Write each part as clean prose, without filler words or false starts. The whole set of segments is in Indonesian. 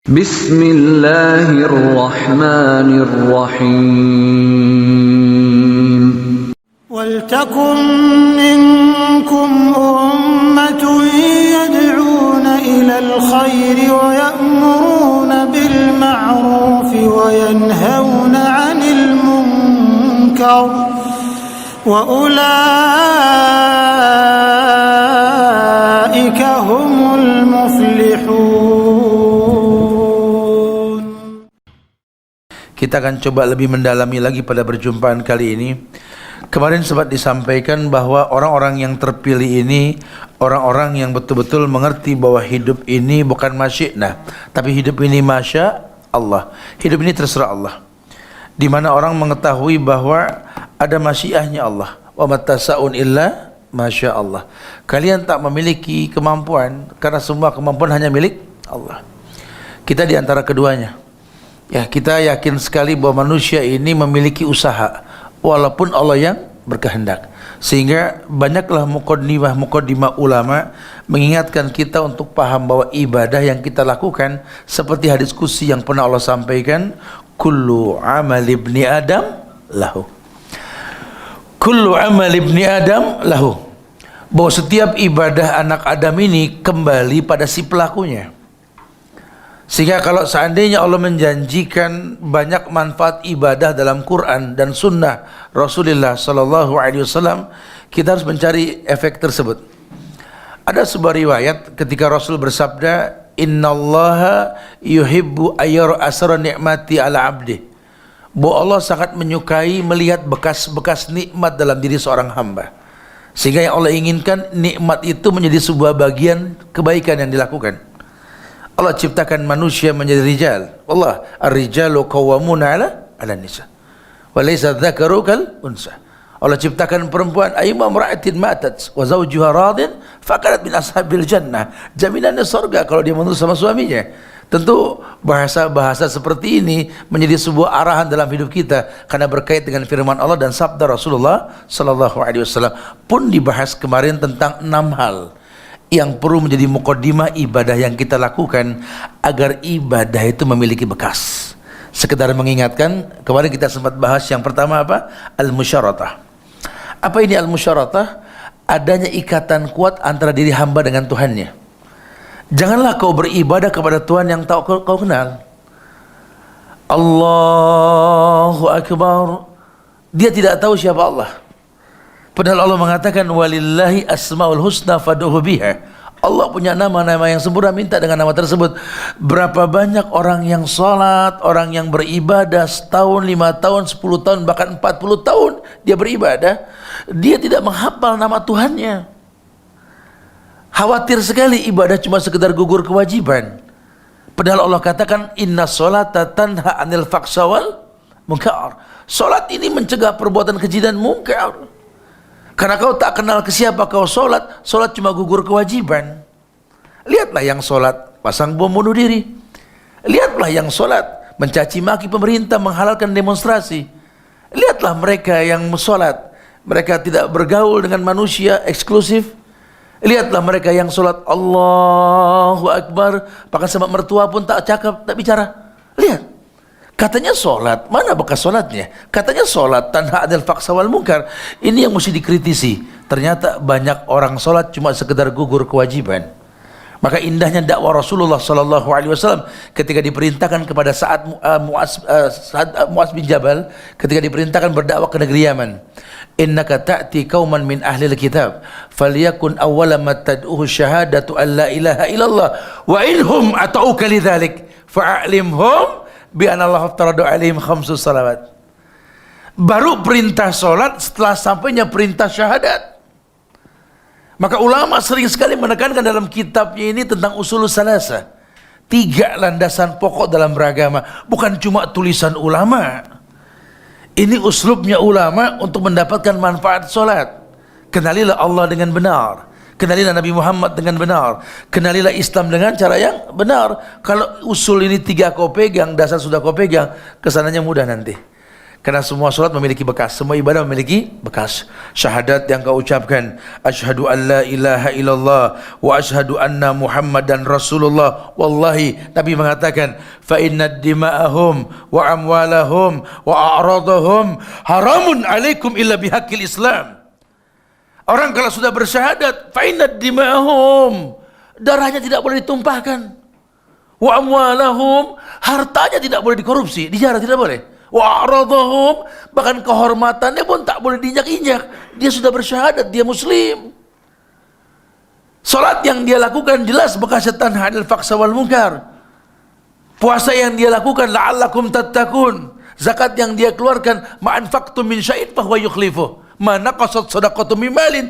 Bismillahirrahmanirrahim. وَلْتَكُن مِّنكُمْ أُمَّةٌ يَدْعُونَ إِلَى الْخَيْرِ وَيَأْمُرُونَ بِالْمَعْرُوفِ وَيَنْهَوْنَ عَنِ الْمُنكَرِ وَأُولَٰئِكَ هُمُ الْمُفْلِحُونَ. Kita akan coba lebih mendalami lagi pada perjumpaan kali ini. Kemarin sempat disampaikan bahwa orang-orang yang terpilih ini orang-orang yang betul-betul mengerti bahwa hidup ini bukan masyi'nah, tapi hidup ini masya Allah. Hidup ini terserah Allah. Di mana orang mengetahui bahwa ada masyiahnya Allah. Wa matasa'un illa masya Allah. Kalian tak memiliki kemampuan karena semua kemampuan hanya milik Allah. Kita di antara keduanya. Ya, kita yakin sekali bahwa manusia ini memiliki usaha walaupun Allah yang berkehendak. Sehingga banyaklah muqaddimah ulama mengingatkan kita untuk paham bahwa ibadah yang kita lakukan seperti hadis qudsi yang pernah Allah sampaikan, kullu amal ibni adam lahu. Kullu amal ibni adam lahu. Bahwa setiap ibadah anak Adam ini kembali pada si pelakunya. Sehingga kalau seandainya Allah menjanjikan banyak manfaat ibadah dalam Quran dan Sunnah Rasulullah Sallallahu Alaihi Wasallam, kita harus mencari efek tersebut. Ada sebuah riwayat ketika Rasul bersabda, Innallaha yuhibbu ayyara asra ni'mati ala abdi. Bahwa Allah sangat menyukai melihat bekas-bekas nikmat dalam diri seorang hamba. Sehingga yang Allah inginkan nikmat itu menjadi sebuah bagian kebaikan yang dilakukan. Allah ciptakan manusia menjadi rijal. Allah ar-rijalu qawwamuna 'ala nisa. Wa laysa dzakaru kal unsa. Allah ciptakan perempuan, ayyuma imra'atin matat wa zawjuha radin faqalat min ashabil jannah. Jaminannya surga kalau dia menurut sama suaminya. Tentu bahasa-bahasa seperti ini menjadi sebuah arahan dalam hidup kita karena berkait dengan firman Allah dan sabda Rasulullah sallallahu alaihi wasallam. Pun dibahas kemarin tentang 6 hal yang perlu menjadi muqaddimah ibadah yang kita lakukan agar ibadah itu memiliki bekas. Sekedar mengingatkan, kemarin kita sempat bahas yang pertama apa? Al-musyaratah. Apa ini al-musyaratah? Adanya ikatan kuat antara diri hamba dengan Tuhannya. Janganlah kau beribadah kepada Tuhan yang tak kau kenal. Allahu Akbar. Dia tidak tahu siapa Allah. Padahal Allah mengatakan walillahi asmaul husna fad'uhu biha. Allah punya nama-nama yang sempurna, minta dengan nama tersebut. Berapa banyak orang yang salat, orang yang beribadah setahun, 5 tahun, 10 tahun, bahkan 40 tahun dia beribadah, dia tidak menghafal nama Tuhannya. Khawatir sekali ibadah cuma sekedar gugur kewajiban. Padahal Allah katakan inna sholata tanha anil fahsya wal munkar. Salat ini mencegah perbuatan keji dan munkar. Karena kau tak kenal ke siapa kau solat, solat cuma gugur kewajiban. Lihatlah yang solat pasang bom bunuh diri. Lihatlah yang solat mencaci maki pemerintah, menghalalkan demonstrasi. Lihatlah mereka yang solat, mereka tidak bergaul dengan manusia eksklusif. Lihatlah mereka yang solat Allahu Akbar, bahkan sama mertua pun tak cakap, tak bicara. Lihat. Katanya solat, mana bekas solatnya? Katanya solat tanha anil fahsya wal munkar. Ini yang mesti dikritisi. Ternyata banyak orang solat cuma sekedar gugur kewajiban. Maka indahnya dakwah Rasulullah sallallahu alaihi wasallam ketika diperintahkan kepada saat Mu'adz bin Jabal, ketika diperintahkan berdakwah ke negeri Yaman. Innaka ta'ti qauman min ahlil kitab falyakun awwala ma tad'uhu syahadatu an la ilaha illallah wa inhum ata'uka lidzalik fa'alimhum bi anallahu aftaradu alaihim khamsus salawat. Baru perintah solat setelah sampainya perintah syahadat. Maka ulama sering sekali menekankan dalam kitabnya ini tentang usul salasa, 3 landasan pokok dalam beragama. Bukan cuma tulisan ulama, ini uslubnya ulama untuk mendapatkan manfaat solat. Kenalilah Allah dengan benar, kenalilah Nabi Muhammad dengan benar, kenalilah Islam dengan cara yang benar. Kalau usul ini 3 kau pegang, dasar sudah kau pegang, kesananya mudah nanti. Karena semua solat memiliki bekas, semua ibadah memiliki bekas. Syahadat yang kau ucapkan, asyhadu an la ilaha illallah wa asyhadu anna Muhammadan Rasulullah. Wallahi, Nabi mengatakan, fa inna dima'ahum wa amwalahum wa a'radahum haramun alaikum illa bihaqqil Islam. Orang kalau sudah bersyahadat, fa inna dima'ahum, darahnya tidak boleh ditumpahkan. Wa amwalahum, hartanya tidak boleh dikorupsi, dijarah tidak boleh. Wa a'radahum, bahkan kehormatannya pun tak boleh diinjak-injak. Dia sudah bersyahadat, dia muslim. Salat yang dia lakukan jelas bekas tanha 'anil fahsya wal munkar. Puasa yang dia lakukan la'allakum tattaqun. Zakat yang dia keluarkan, ma anfaqtum min syai'in fa huwa yukhlifuh. Ma naqasat shadaqatu min malin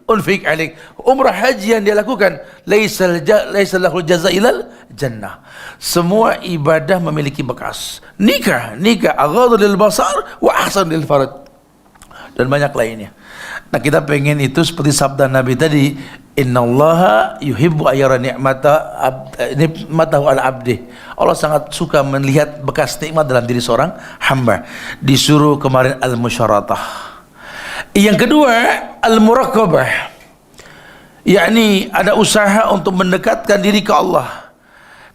unfik alik. Umrah haji yang dia lakukan, laisa lahul jazaa ilal jannah. Semua ibadah memiliki bekas. Nikah aghadhu lil basar wa ahsan lil farj, dan banyak lainnya. Nah, kita pengen itu seperti sabda Nabi tadi, innallaha yuhibbu ayyara ni'matahu ala abdi. Allah sangat suka melihat bekas nikmat dalam diri seorang hamba. Disuruh kemarin al-musyaratah. Yang kedua, al-muraqabah, yakni ada usaha untuk mendekatkan diri ke Allah.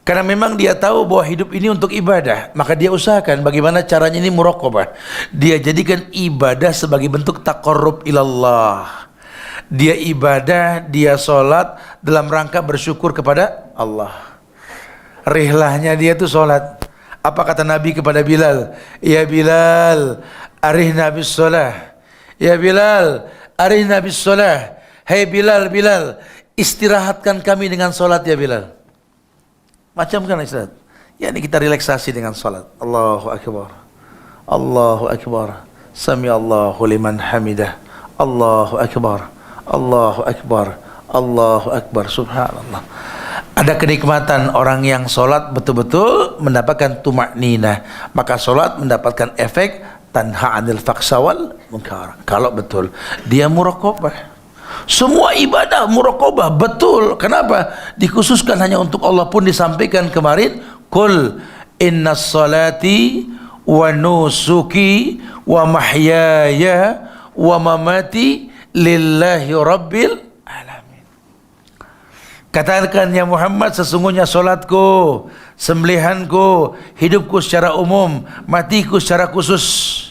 Karena memang dia tahu bahwa hidup ini untuk ibadah, maka dia usahakan bagaimana caranya ini muraqabah. Dia jadikan ibadah sebagai bentuk taqarrub ilallah. Dia ibadah, dia sholat dalam rangka bersyukur kepada Allah. Rihlahnya dia itu sholat. Apa kata Nabi kepada Bilal? Ya Bilal, arihna bis sholah. Ya Bilal, arihna bis sholah. Hei Bilal, istirahatkan kami dengan sholat ya Bilal. Macam kan istirahat? Ya, ini kita relaksasi dengan sholat. Allahu Akbar, Allahu Akbar, Sami Allahu liman hamidah, Allahu Akbar, Allahu Akbar, Allahu Akbar, Subhanallah. Ada kenikmatan orang yang sholat betul-betul mendapatkan tumakninah. Maka sholat mendapatkan efek tanha 'anil fahsya wal munkar. Kalau betul dia muraqabah. Semua ibadah muraqabah betul. Kenapa? Dikhususkan hanya untuk Allah pun disampaikan kemarin, qul innas salati wa nusuki wa mahyaya wa mamati lillahi rabbil alamin. Katakan ya Muhammad, sesungguhnya salatku, sembelihanku, hidupku secara umum, matiku secara khusus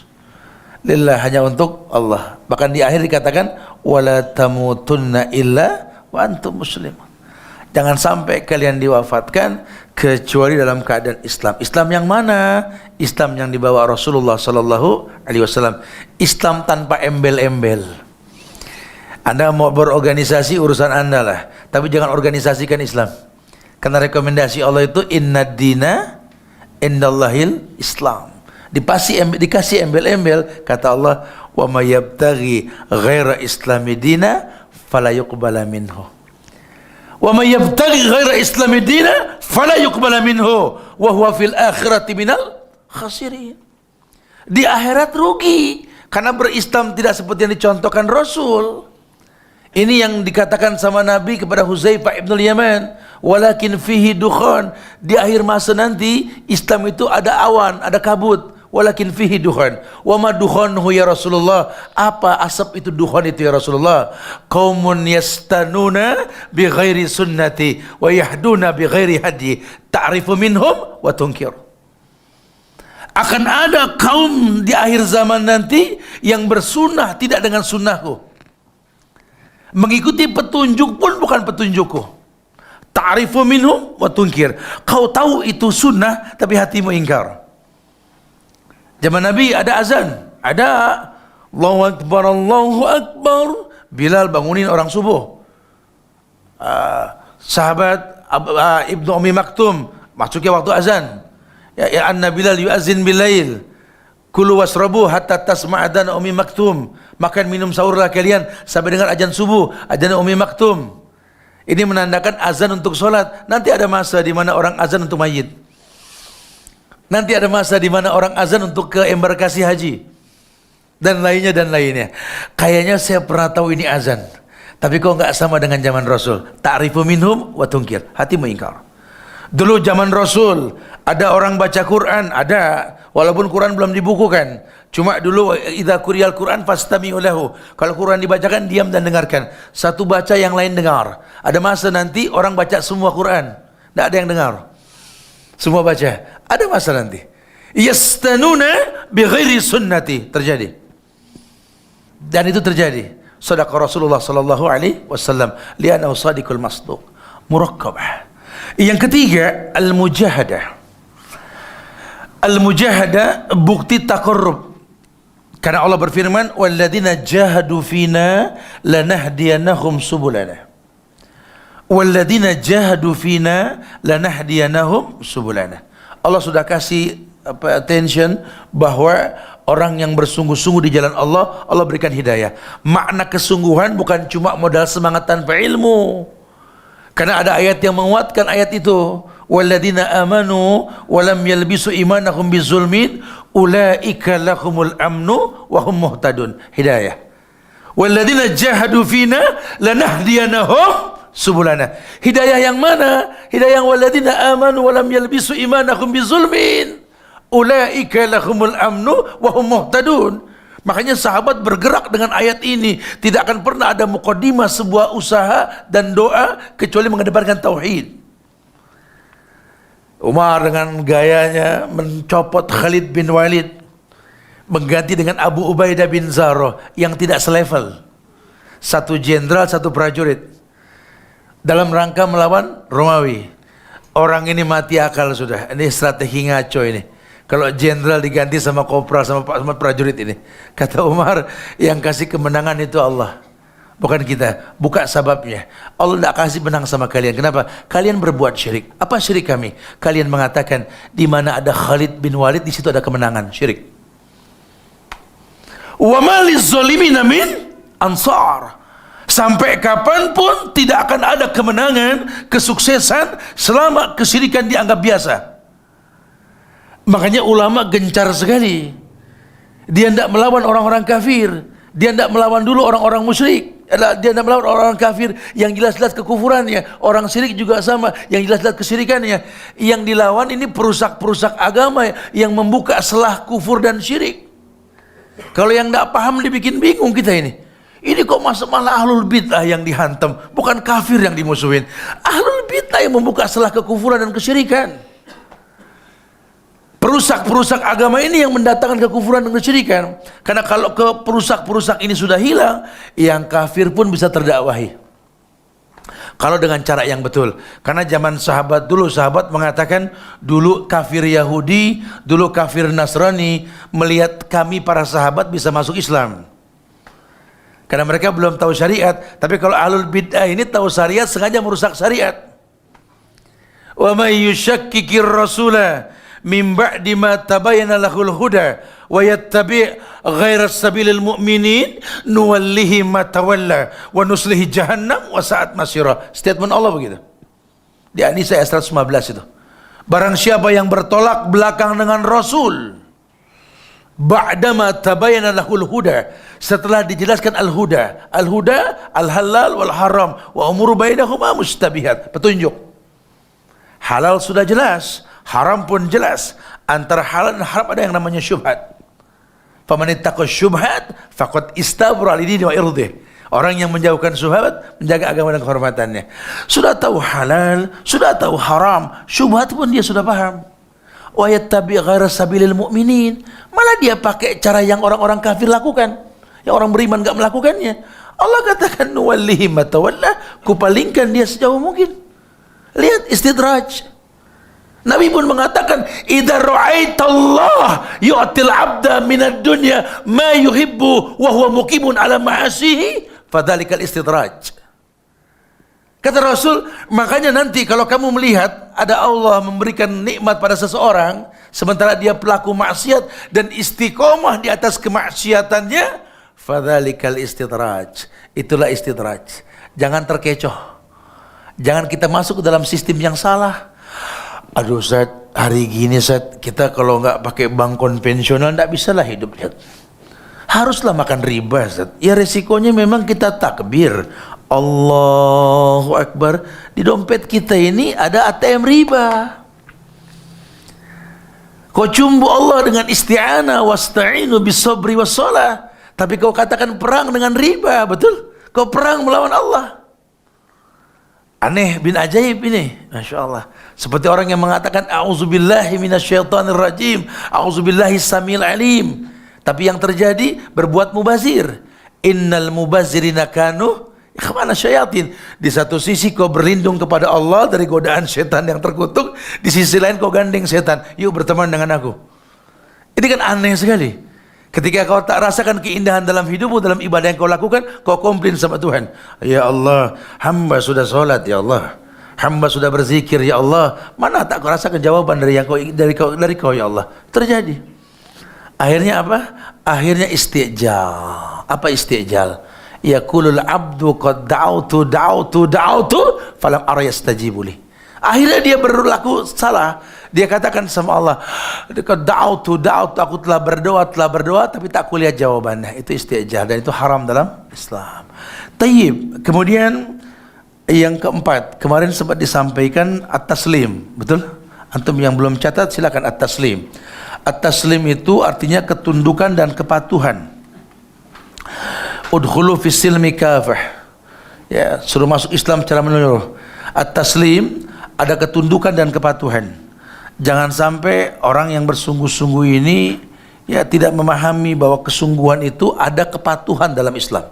lillah, hanya untuk Allah. Bahkan di akhir dikatakan wala tamutunna illa wa antum muslimun. Jangan sampai kalian diwafatkan kecuali dalam keadaan Islam. Islam yang mana? Islam yang dibawa Rasulullah sallallahu alaihi wasallam. Islam tanpa embel-embel. Anda mau berorganisasi urusan Anda lah, tapi jangan organisasikan Islam. Karena rekomendasi Allah itu innad dina indallahil Islam. Dikasih embel-embel, kata Allah, wa may yabtaghi ghaira islami dina fala yuqbala minhu. Wa may yabtaghi ghaira islami dina fala yuqbala minhu wa huwa fil akhirati minal khasirin. Di akhirat rugi karena berislam tidak seperti yang dicontohkan Rasul. Ini yang dikatakan sama Nabi kepada Huzaifah ibn al-Yaman, walakin fihi dukhan. Di akhir masa nanti Islam itu ada awan, ada kabut. Walakin fihi dukhan. Wa ma dukhanhu ya Rasulullah? Apa asap itu, dukhan itu ya Rasulullah? Qaumun yastanuna bi ghairi sunnati wa yahduna bi ghairi hadi ta'rifu minhum wa tunkir. Akan ada kaum di akhir zaman nanti yang bersunnah tidak dengan sunnahku, mengikuti petunjuk pun bukan petunjukku. Ta'rifu minhum wa tunkir. Kau tahu itu sunnah tapi hatimu ingkar. Zaman Nabi ada azan, ada Allahu Akbar, Allahu Akbar. Bilal bangunin orang subuh. Sahabat Ibnu Ummi Maktum masuknya waktu azan. Ya anna Bilal yu'azzin bilail. Kulu wasrabu hatta tasma'adan Ummi Maktum. Makan minum sahurlah kalian sampai dengar azan subuh, azan Ummi Maktum. Ini menandakan azan untuk solat. Nanti ada masa di mana orang azan untuk mayit. Nanti ada masa di mana orang azan untuk ke embarkasi haji dan lainnya. Kayaknya saya pernah tahu ini azan, tapi kok nggak sama dengan zaman Rasul. Ta'rifu minhum wa tunkir. Hatimu ingkar. Dulu zaman Rasul ada orang baca Quran, ada, walaupun Quran belum dibukukan. Cuma dulu idza quriyal Quran fastami'u lahu. Kalau Quran dibacakan diam dan dengarkan. Satu baca yang lain dengar. Ada masa nanti orang baca semua Quran, tidak ada yang dengar. Semua baca. Ada masa nanti. Yastanuna bighairi sunnati, terjadi. Dan itu terjadi. Shadaqa Rasulullah sallallahu alaihi wasallam li'annahu shadiqul masduq. Muraqqabah. Yang ketiga, al-mujahadah. Al-mujahadah bukti taqarrub. Karena Allah berfirman, "Walladzina jahadu fina lanahdiyanahum subulana." Walladzina jahadu fina lanahdiyanahum subulana. Allah sudah kasih attention bahwa orang yang bersungguh-sungguh di jalan Allah, Allah berikan hidayah. Makna kesungguhan bukan cuma modal semangat tanpa ilmu. Karena ada ayat yang menguatkan ayat itu. Walladzina amanu wa lam yalbisu imanahum bizulmin ulaika lahumul amnu wa hum muhtadun. Hidayah. Walladzina jahadu fina lanahdiyanahum subulana. Hidayah yang mana? Hidayah yang walladzina amanu wa lam yalbisu imanahum bizulmin ulaika lahumul amnu wa hum muhtadun. Makanya sahabat bergerak dengan ayat ini. Tidak akan pernah ada muqaddimah sebuah usaha dan doa kecuali mengedepankan tauhid. Umar dengan gayanya mencopot Khalid bin Walid, mengganti dengan Abu Ubaidah bin Zarrah yang tidak selevel. Satu jenderal, satu prajurit, dalam rangka melawan Romawi. Orang ini mati akal sudah. Ini strategi ngaco ini. Kalau jenderal diganti sama kopral sama prajurit ini. Kata Umar, yang kasih kemenangan itu Allah, bukan kita. Buka sababnya. Allah tidak kasih menang sama kalian. Kenapa? Kalian berbuat syirik. Apa syirik kami? Kalian mengatakan di mana ada Khalid bin Walid, di situ ada kemenangan. Syirik. Wa ma lizzalimin min ansar. Sampai kapanpun tidak akan ada kemenangan, kesuksesan selama kesyirikan dianggap biasa. Makanya ulama gencar sekali. Dia tidak melawan orang-orang kafir. Dia tidak melawan dulu orang-orang musyrik. Dia tidak melawan orang-orang kafir yang jelas-jelas kekufurannya. Orang syirik juga sama, yang jelas-jelas kesyirikannya. Yang dilawan ini perusak-perusak agama yang membuka celah kufur dan syirik. Kalau yang tidak paham dibikin bingung kita ini. Ini kok malah ahlul bid'ah yang dihantam, bukan kafir yang dimusuhin. Ahlul bid'ah yang membuka celah kekufuran dan kesyirikan. Perusak-perusak agama ini yang mendatangkan kekufuran dan kesyirikan. Karena kalau perusak-perusak ini sudah hilang, yang kafir pun bisa terdakwahi. Kalau dengan cara yang betul. Karena zaman sahabat dulu, sahabat mengatakan, dulu kafir Yahudi, dulu kafir Nasrani, melihat kami para sahabat bisa masuk Islam. Karena mereka belum tahu syariat. Tapi kalau ahlul bid'ah ini tahu syariat, sengaja merusak syariat. Wa may yushakkikir rasulah min ba'di ma tabayyana lahul huda wa yattabi' ghaira sabilil mu'minin nuwallihi ma tawalla wa nuslihi jahannam wa sa'at masira. Statement Allah begitu. Di An-Nisa ayat 115 itu. Barang siapa yang bertolak belakang dengan Rasul ba'da ma tabayyana lahul huda, setelah dijelaskan al-huda. Al-huda al-halal wal haram wa umuru bainahuma mustabihat. Petunjuk. Halal sudah jelas, haram pun jelas. Antara halal dan haram ada yang namanya syubhat. Faman ittaqa syubhat faqad istabra li dinihi wa irdih. Orang yang menjauhkan syubhat menjaga agama dan kehormatannya. Sudah tahu halal, sudah tahu haram, syubhat pun dia sudah paham. Wa yattabi' ghaira sabilil mu'minin. Malah dia pakai cara yang orang-orang kafir lakukan, yang orang beriman enggak melakukannya. Allah katakan nuwallihi ma tawalla, kupalingkan dia sejauh mungkin. Lihat istidraj. Nabi pun mengatakan, idza ra'aitallah yu'til 'abda minad dunya ma yuhibbu wa huwa muqimun 'ala ma'asihi fadzalikal istidraj. Kata Rasul, makanya nanti kalau kamu melihat ada Allah memberikan nikmat pada seseorang sementara dia pelaku maksiat dan istiqomah di atas kemaksiatannya, fadzalikal istidraj. Itulah istidraj. Jangan terkecoh. Jangan kita masuk ke dalam sistem yang salah. Aduh Ustaz, hari gini Ustaz, kita kalau nggak pakai bank konvensional nggak bisa lah hidup Ustaz. Haruslah makan riba Ustaz. Ya resikonya memang kita takbir, Allahu Akbar, di dompet kita ini ada ATM riba. Kau cumbu Allah dengan isti'anah, wasta'inu bisabri wassalah, tapi kau katakan perang dengan riba, betul? Kau perang melawan Allah. Aneh bin ajaib ini, Masya Allah. Seperti orang yang mengatakan a'udzubillahi minasyaitonir rajim, a'udzubillahi samil alim, tapi yang terjadi berbuat mubazir. Innal mubazirina kanu ikhwana syayatin. Di satu sisi kau berlindung kepada Allah dari godaan setan yang terkutuk, di sisi lain kau gandeng setan, yuk berteman dengan aku. Ini kan aneh sekali. Ketika kau tak rasakan keindahan dalam hidupmu, dalam ibadah yang kau lakukan, kau komplain sama Tuhan. Ya Allah, hamba sudah sholat, ya Allah, hamba sudah berzikir, ya Allah, mana tak kau rasakan jawaban dari kau ya Allah. Terjadi. Akhirnya apa? Akhirnya istijal. Apa istijal? Yaqulul abdu qad da'autu falam ara yastajibu li. Akhirnya dia berlaku salah. Dia katakan sama Allah, qad da'autu, aku telah berdoa, tapi tak kulihat jawabannya. Itu istijal dan itu haram dalam Islam. Tayyib. Kemudian yang keempat, kemarin sempat disampaikan at-taslim, betul? Antum yang belum catat silakan at-taslim. At-taslim itu artinya ketundukan dan kepatuhan. Udkhulu fis silmi kafah. Ya, suruh masuk Islam secara menyeluruh. At-taslim ada ketundukan dan kepatuhan. Jangan sampai orang yang bersungguh-sungguh ini ya tidak memahami bahwa kesungguhan itu ada kepatuhan dalam Islam.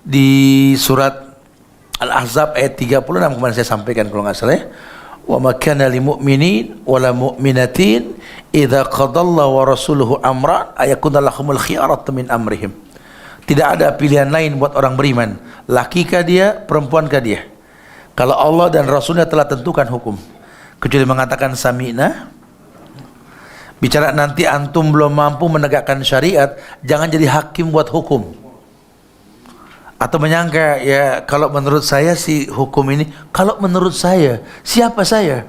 Di surat Al-Ahzab ayat 36 kemarin saya sampaikan kalau nggak salah ya. Wa ma kana lil mu'minin wala mu'minatin idza qadallahu wa rasuluhu amran ayakuna lahumul khiyaratu min amrihim. Tidak ada pilihan lain buat orang beriman, laki kah dia, perempuan kah dia, kalau Allah dan Rasulnya telah tentukan hukum, kecuali mengatakan sami'na. Bicara nanti antum belum mampu menegakkan syariat, jangan jadi hakim buat hukum atau menyangka ya kalau menurut saya sih hukum ini, kalau menurut saya, siapa saya?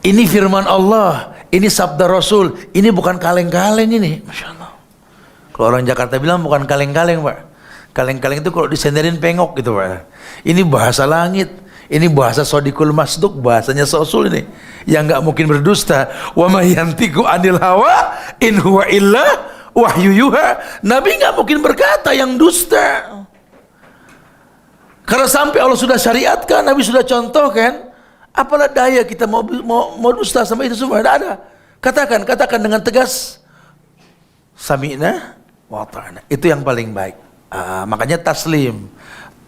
Ini firman Allah, ini sabda Rasul, ini bukan kaleng-kaleng ini. Masya Allah. Kalau orang Jakarta bilang bukan kaleng-kaleng, Pak. Kaleng-kaleng itu kalau disenderin pengok gitu, Pak. Ini bahasa langit, ini bahasa sodikul masduk, bahasanya Rasul ini yang nggak mungkin berdusta. Wa may yantiqu anil hawa in huwa illa wahyu yuha. Nabi nggak mungkin berkata yang dusta. Karena sampai Allah sudah syariatkan, Nabi sudah contohkan, apalah daya kita mau dusta sama itu semua? Tidak ada. Katakan dengan tegas, sami'na wa ta'ana. Itu yang paling baik. Makanya taslim,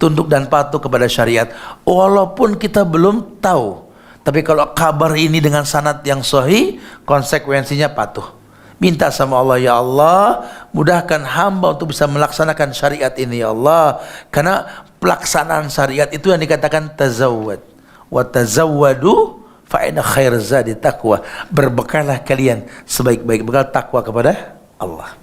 tunduk dan patuh kepada syariat. Walaupun kita belum tahu, tapi kalau kabar ini dengan sanad yang sahih, konsekuensinya patuh. Minta sama Allah, ya Allah, mudahkan hamba untuk bisa melaksanakan syariat ini, ya Allah. Karena pelaksanaan syariat itu yang dikatakan tazawwad. Wa tazawwadu fa inna khair zadi taqwa. Berbekalah kalian sebaik-baik bekal takwa kepada Allah.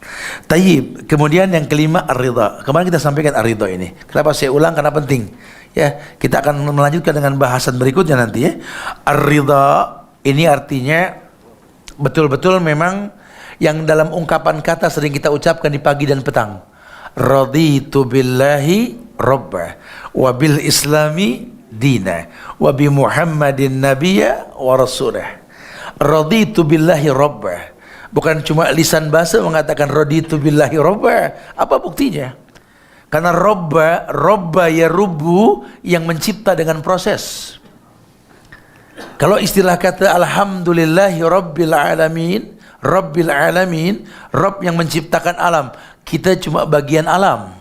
Tayyib. Kemudian yang kelima ar-ridha. Kemarin kita sampaikan ar-ridha ini. Kenapa saya ulang? Karena penting. Ya, kita akan melanjutkan dengan bahasan berikutnya nanti ya. Ar-ridha ini artinya betul-betul memang yang dalam ungkapan kata sering kita ucapkan di pagi dan petang. Raditu billahi rabba wa bil islami dina wa bi Muhammadin nabiyya wa rasulah. Raditu billahi rabba. Bukan cuma lisan bahasa mengatakan raditu billahi rabba. Apa buktinya? Karena robba ya rubu yang mencipta dengan proses. Kalau istilah kata alhamdulillahi rabbil alamin, rabbil alamin, Rabb yang menciptakan alam, kita cuma bagian alam.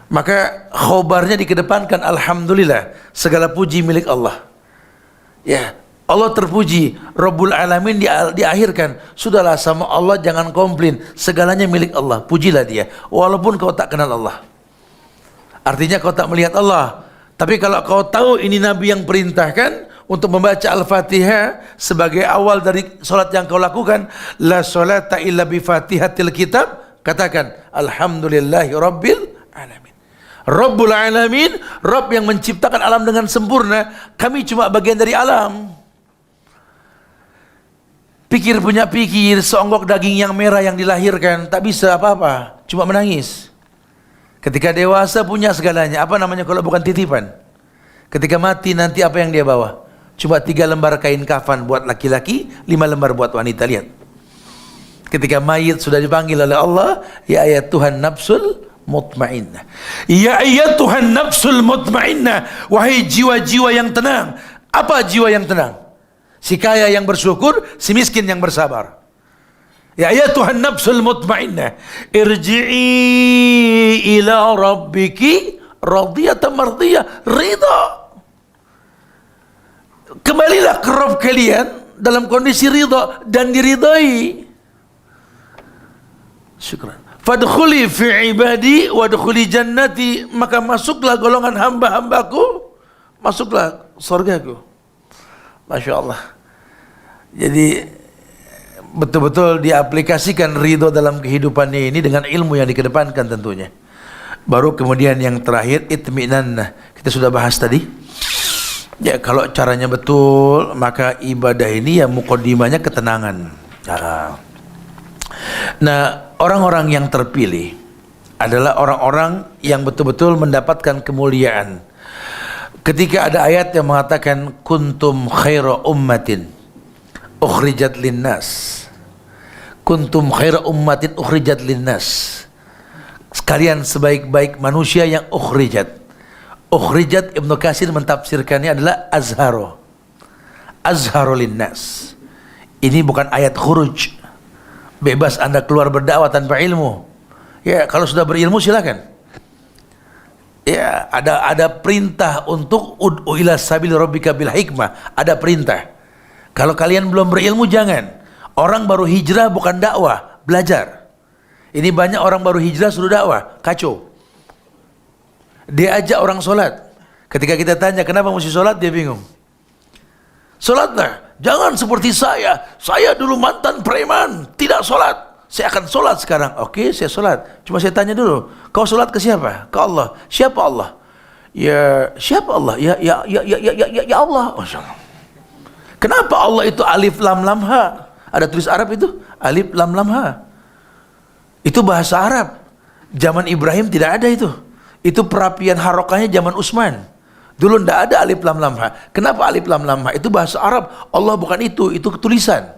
Maka khobarnya dikedepankan alhamdulillah, segala puji milik Allah. Ya, Allah terpuji, Rabbul Alamin diakhirkan. Sudahlah sama Allah jangan komplain, segalanya milik Allah, pujilah dia walaupun kau tak kenal Allah. Artinya kau tak melihat Allah, tapi kalau kau tahu ini Nabi yang perintahkan untuk membaca Al-Fatihah sebagai awal dari solat yang kau lakukan, la sholata illa bi fatihatil kitab, katakan alhamdulillahi rabbil alamin. Rabbul Alamin, Rabb yang menciptakan alam dengan sempurna, kami cuma bagian dari alam. Pikir punya pikir, seonggok daging yang merah yang dilahirkan, tak bisa apa-apa, cuma menangis. Ketika dewasa punya segalanya. Apa namanya kalau bukan titipan? Ketika mati nanti apa yang dia bawa? Cuma 3 lembar kain kafan buat laki-laki, 5 lembar buat wanita. Lihat. Ketika mayit sudah dipanggil oleh Allah, ya ayat Tuhan nafsul mutmainnah. Ya ayat Tuhan nafsul mutmainnah. Wahai jiwa-jiwa yang tenang. Apa jiwa yang tenang? Si kaya yang bersyukur, si miskin yang bersabar. Ya Tuhan nafsul mutmainnah, irji'i ila rabbiki radiyatan mardiyah, ridha. Kembalilah ke Rabb kalian dalam kondisi ridha dan diridai. Syukran. Fadkhuli fi ibadi wadkhuli jannati, maka masuklah golongan hamba-hambaku, masuklah surgaku. Masya Allah. Jadi betul-betul diaplikasikan ridho dalam kehidupannya ini dengan ilmu yang dikedepankan tentunya. Baru kemudian yang terakhir itminan. Kita sudah bahas tadi. Ya kalau caranya betul, maka ibadah ini ya muqaddimahnya ketenangan. Nah, orang-orang yang terpilih adalah orang-orang yang betul-betul mendapatkan kemuliaan. Ketika ada ayat yang mengatakan kuntum khaira ummatin ukhrijat linnas. Kuntum khaira ummatin ukhrijat linnas. Sekalian sebaik-baik manusia yang ukhrijat. Ukhrijat Ibnu Katsir mentafsirkannya adalah azharo. Azharo linnas. Ini bukan ayat khuruj. Bebas Anda keluar berdakwah tanpa ilmu. Ya, kalau sudah berilmu silakan. Ya, ada perintah untuk ud'u ila sabil rabbika bil hikmah. Ada perintah. Kalau kalian belum berilmu jangan. Orang baru hijrah bukan dakwah, belajar. Ini banyak orang baru hijrah suruh dakwah, kacau. Dia ajak orang sholat. Ketika kita tanya kenapa mesti sholat, dia bingung. Sholatlah, jangan seperti saya. Saya dulu mantan preman, tidak sholat. Saya akan sholat sekarang. Oke, saya sholat. Cuma saya tanya dulu, kau sholat ke siapa? Ke Allah. Siapa Allah? Ya, siapa Allah? Ya Allah. Masya Allah. Kenapa Allah itu alif lam lam ha? Ada tulis Arab itu alif lam lam ha. Itu bahasa Arab. Zaman Ibrahim tidak ada itu. Itu perapian harokahnya zaman Utsman. Dulu tidak ada alif lam lam ha. Kenapa alif lam lam ha? Itu bahasa Arab. Allah bukan itu tulisan.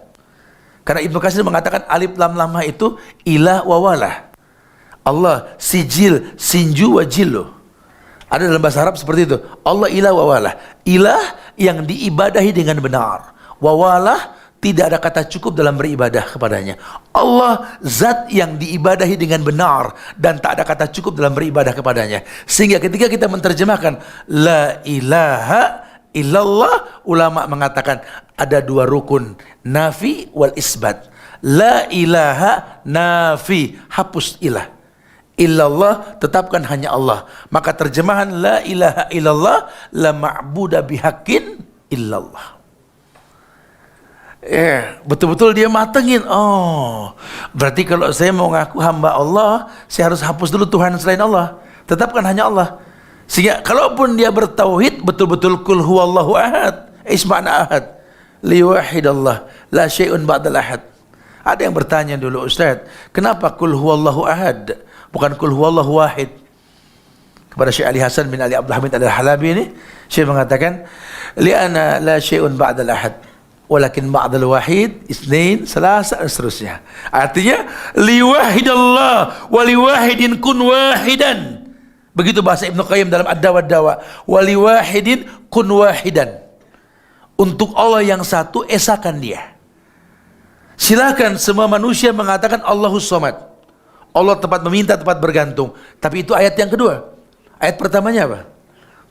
Karena Ibnu Katsir mengatakan alif lam lam ha itu ilah wa walah. Allah sijil, sinju wa jillu. Ada dalam bahasa Arab seperti itu. Allah ilah wa walah. Ilah yang diibadahi dengan benar. Wa walah tidak ada kata cukup dalam beribadah kepadanya. Allah zat yang diibadahi dengan benar dan tak ada kata cukup dalam beribadah kepadanya. Sehingga ketika kita menerjemahkan la ilaha illallah, ulama mengatakan ada 2 rukun, nafi wal isbat. La ilaha nafi, hapus ilah. Illallah, tetapkan hanya Allah. Maka terjemahan la ilaha illallah, la ma'buda bihaqqin illallah. Betul-betul dia matengin. Oh, berarti kalau saya mau ngaku hamba Allah, saya harus hapus dulu Tuhan selain Allah. Tetapkan hanya Allah. Sehingga kalaupun dia bertauhid, betul-betul kul huwallahu ahad, isma'na ahad, liwahidallah, la syai'un ba'dal ahad. Ada yang bertanya dulu, Ustaz, kenapa kul huwallahu ahad, bukan kul huwallahu wahid? Kepada Syekh Ali Hasan bin Ali Abdul Hamid Al-Halabi ini, Syekh mengatakan, li'ana la syai'un ba'dal ahad, walakin ba'dal wahid, isnain, salasa, dan seterusnya. Artinya, liwahidallah, waliwahidin kun wahidan. Begitu bahasa Ibnu Qayyim dalam Ad-Dawa, waliwahidin kun wahidan. Untuk Allah yang satu, esakan dia. Silakan semua manusia mengatakan Allahus Samad. Allah tempat meminta, tempat bergantung. Tapi itu ayat yang kedua. Ayat pertamanya apa?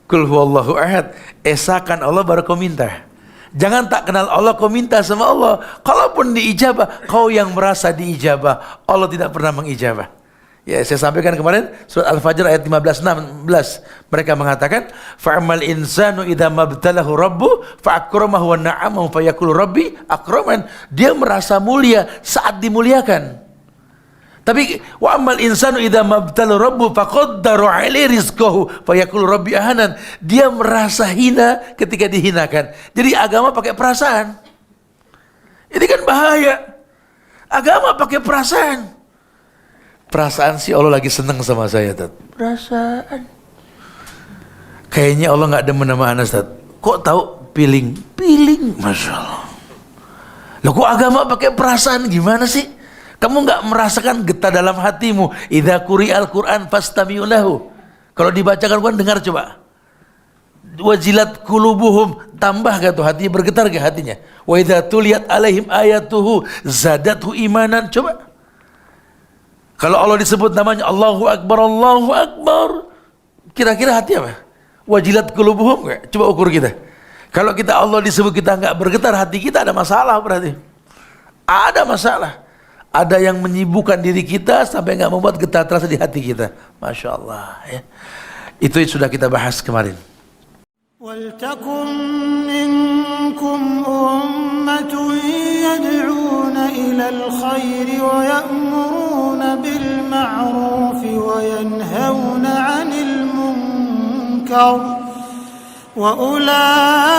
Qul huwallahu ahad. Esakan Allah baru kau minta. Jangan tak kenal Allah kau minta sama Allah. Kalaupun diijabah, kau yang merasa diijabah. Allah tidak pernah mengijabah. Ya, saya sampaikan kemarin surat Al-Fajr ayat 15-16. Mereka mengatakan, fa'amal insanu idza mabtalahu rabbu fa'akramahu wa na'amahu fayaqulu rabbi akraman. Dia merasa mulia saat dimuliakan. Tapi wa amal insanu idza mabtalahu rabbu faqaddara 'alaihi rizqahu fayaqulu rabbi ahanan. Dia merasa hina ketika dihinakan. Jadi agama pakai perasaan. Ini kan bahaya. Agama pakai perasaan. Perasaan sih Allah lagi seneng sama saya, Tat. Perasaan. Kayaknya Allah nggak demen sama Anas, Tat. Kok tahu? Feeling, Masya Allah. Loh, kok agama pakai perasaan gimana sih? Kamu nggak merasakan getah dalam hatimu? Idza quri'al Qur'an fastami'u lahu. Kalau dibacakan Quran, dengar coba. Wajilat qulubuhum, tambah gak tuh hatinya, bergetar gak hatinya? Wa idza tuliyat alaihim ayatuhu zadathu imanan. Coba. Kalau Allah disebut namanya Allahu Akbar, Allahu Akbar, kira-kira hati apa? Wajilat qulubuhum gak? Coba ukur kita. Kalau kita Allah disebut kita nggak bergetar, hati kita ada masalah berarti. Ada masalah. Ada yang menyibukkan diri kita sampai nggak membuat getar terasa di hati kita. Masya Allah. Ya. Itu sudah kita bahas kemarin. وَلْتَكُنْ مِنْكُمْ أُمَّةٌ يَدْعُونَ إِلَى الْخَيْرِ وَيَأْمُرُونَ بِالْمَعْرُوفِ وَيَنْهَوْنَ عَنِ الْمُنْكَرِ وَأُولَئِكَ